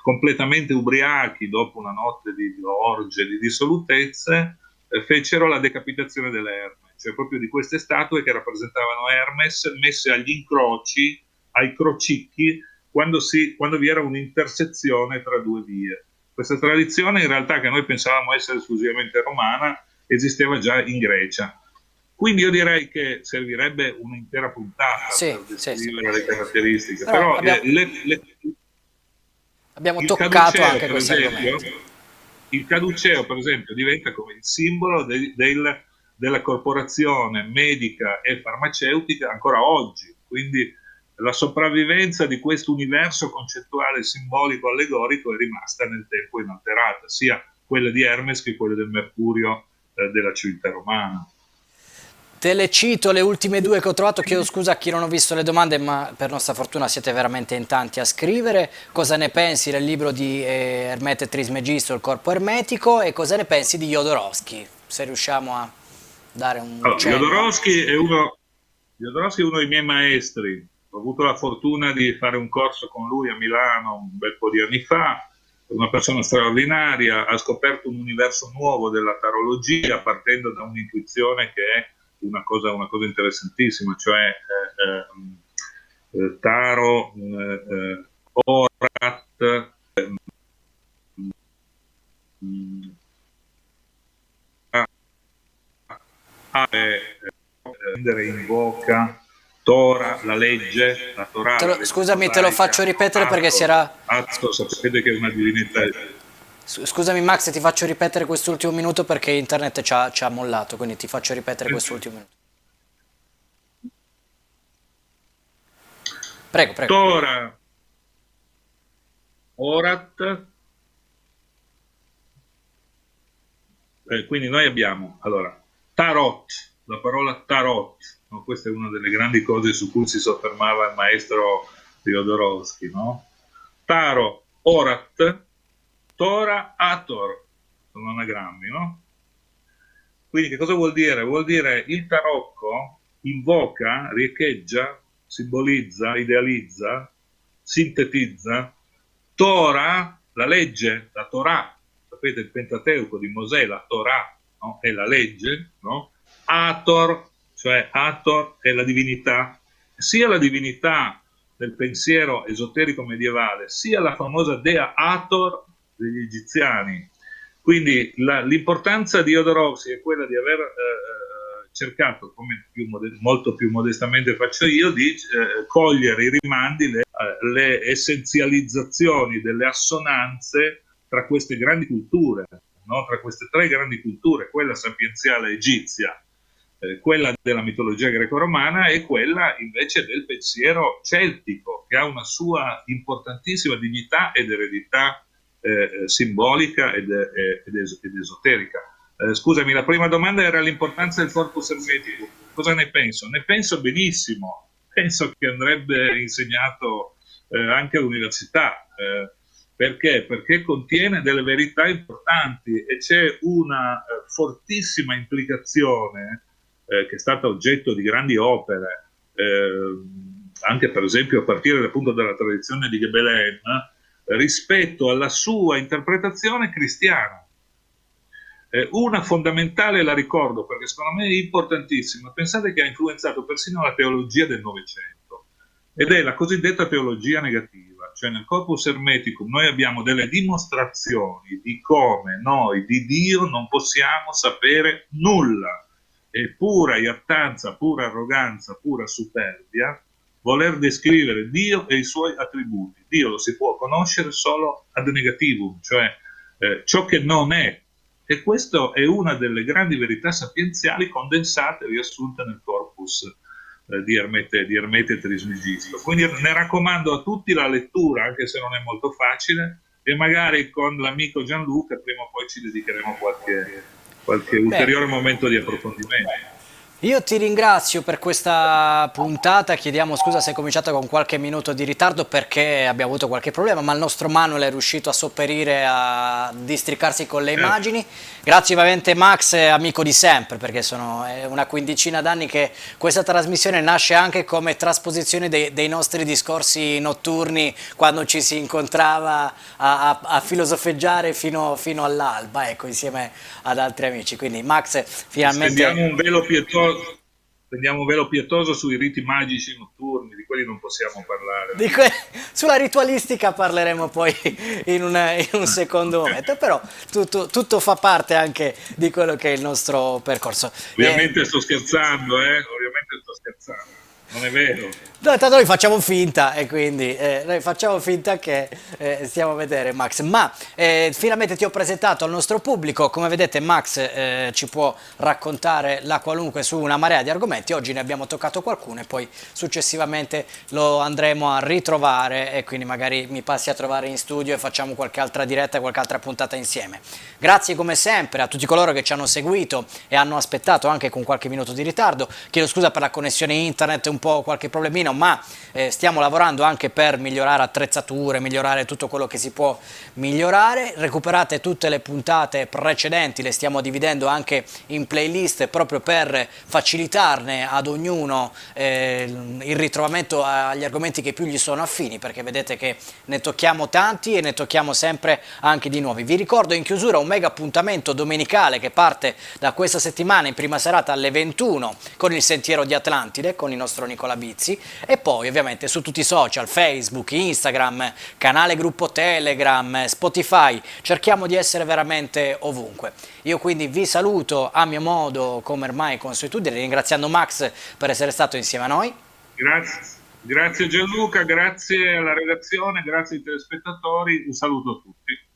completamente ubriachi dopo una notte di orge, di dissolutezze, fecero la decapitazione delle Erme, cioè proprio di queste statue che rappresentavano Hermes messe agli incroci, ai crocicchi, quando vi era un'intersezione tra due vie. Questa tradizione in realtà, che noi pensavamo essere esclusivamente romana, esisteva già in Grecia. Quindi io direi che servirebbe un'intera puntata per descrivere le caratteristiche. Però abbiamo toccato anche questo argomento. Il caduceo, per esempio, diventa come il simbolo della corporazione medica e farmaceutica ancora oggi. Quindi la sopravvivenza di questo universo concettuale, simbolico, allegorico è rimasta nel tempo inalterata, sia quelle di Hermes che quelle del Mercurio della civiltà romana. Te le cito le ultime due che ho trovato, chiedo scusa a chi non ho visto le domande, ma per nostra fortuna siete veramente in tanti a scrivere. Cosa ne pensi del libro di Ermete Trismegisto, Il corpo ermetico, e cosa ne pensi di Jodorowsky? Se riusciamo a dare un Allora, cenno. Jodorowsky è uno dei miei maestri. Ho avuto la fortuna di fare un corso con lui a Milano un bel po' di anni fa. È una persona straordinaria, ha scoperto un universo nuovo della tarologia partendo da un'intuizione che è una cosa interessantissima, cioè Taro, Orat, prendere in bocca Tora, la legge, la Torah. Scusami, te lo faccio ripetere perché si era... Atto, sapete che è una divinità. Scusami Max, ti faccio ripetere quest'ultimo minuto perché internet ci ha mollato, quindi ti faccio ripetere quest'ultimo minuto. Prego, prego. Tora, Orat, quindi noi abbiamo, allora, Tarot, la parola Tarot, no? Questa è una delle grandi cose su cui si soffermava il maestro Jodorowsky, no? Taro, Orat, Tora, Ator, sono anagrammi, no? Quindi che cosa vuol dire? Vuol dire il tarocco invoca, riecheggia, simbolizza, idealizza, sintetizza Tora, la legge, la Torah, sapete il Pentateuco di Mosè, la Torah, no? È la legge, no? Ator, cioè Ator è la divinità, sia la divinità del pensiero esoterico medievale, sia la famosa dea Hathor degli egiziani. Quindi l'importanza di Jodorowsky è quella di aver cercato, come molto più modestamente faccio io, di cogliere i rimandi, le essenzializzazioni delle assonanze tra queste grandi culture, no? Tra queste tre grandi culture, quella sapienziale egizia, quella della mitologia greco-romana e quella invece del pensiero celtico, che ha una sua importantissima dignità ed eredità simbolica ed esoterica. Scusami, la prima domanda era l'importanza del corpus ermetico. Cosa ne penso? Ne penso benissimo. Penso che andrebbe insegnato anche all'università. Perché? Perché contiene delle verità importanti e c'è una fortissima implicazione che è stata oggetto di grandi opere, anche per esempio a partire appunto dalla tradizione di Gebelen, rispetto alla sua interpretazione cristiana. Una fondamentale la ricordo perché secondo me è importantissima, pensate che ha influenzato persino la teologia del Novecento, ed è la cosiddetta teologia negativa, cioè nel corpus hermeticum noi abbiamo delle dimostrazioni di come noi di Dio non possiamo sapere nulla, è pura iattanza, pura arroganza, pura superbia voler descrivere Dio e i suoi attributi. Dio lo si può conoscere solo ad negativum, cioè ciò che non è. E questa è una delle grandi verità sapienziali condensate e riassunte nel corpus di Ermete Trismegisto. Quindi ne raccomando a tutti la lettura, anche se non è molto facile, e magari con l'amico Gianluca prima o poi ci dedicheremo qualche ulteriore momento di approfondimento. Io ti ringrazio per questa puntata, chiediamo scusa se è cominciata con qualche minuto di ritardo perché abbiamo avuto qualche problema, ma il nostro Manuel è riuscito a sopperire, a districarsi con le immagini. Grazie ovviamente Max, amico di sempre, perché è una quindicina d'anni che questa trasmissione nasce anche come trasposizione dei nostri discorsi notturni quando ci si incontrava a filosofeggiare fino all'alba, ecco, insieme ad altri amici. Quindi Max, finalmente... Stendiamo un velo pietoso sui riti magici notturni, di quelli non possiamo parlare. Sulla ritualistica parleremo poi in un secondo momento, però tutto fa parte anche di quello che è il nostro percorso. Ovviamente sto scherzando, non è vero. No, tanto noi facciamo finta e quindi noi facciamo finta che stiamo a vedere Max, ma finalmente ti ho presentato al nostro pubblico. Come vedete Max ci può raccontare la qualunque su una marea di argomenti. Oggi ne abbiamo toccato qualcuno e poi successivamente lo andremo a ritrovare e quindi magari mi passi a trovare in studio e facciamo qualche altra diretta, qualche altra puntata insieme. Grazie come sempre a tutti coloro che ci hanno seguito e hanno aspettato anche con qualche minuto di ritardo. Chiedo scusa per la connessione internet, un po' qualche problemino, ma stiamo lavorando anche per migliorare attrezzature, migliorare tutto quello che si può migliorare. Recuperate tutte le puntate precedenti, le stiamo dividendo anche in playlist proprio per facilitarne ad ognuno il ritrovamento agli argomenti che più gli sono affini, perché vedete che ne tocchiamo tanti e ne tocchiamo sempre anche di nuovi. Vi ricordo in chiusura un mega appuntamento domenicale che parte da questa settimana in prima serata alle 21 con il Sentiero di Atlantide con il nostro Nicola Bizzi, e poi ovviamente su tutti i social, Facebook, Instagram, canale gruppo Telegram, Spotify, cerchiamo di essere veramente ovunque. Io quindi vi saluto a mio modo come ormai consuetudine, ringraziando Max per essere stato insieme a noi. Grazie Gianluca, grazie alla redazione, grazie ai telespettatori, un saluto a tutti.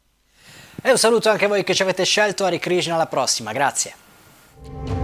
E un saluto anche a voi che ci avete scelto. Hare Krishna, alla prossima, grazie.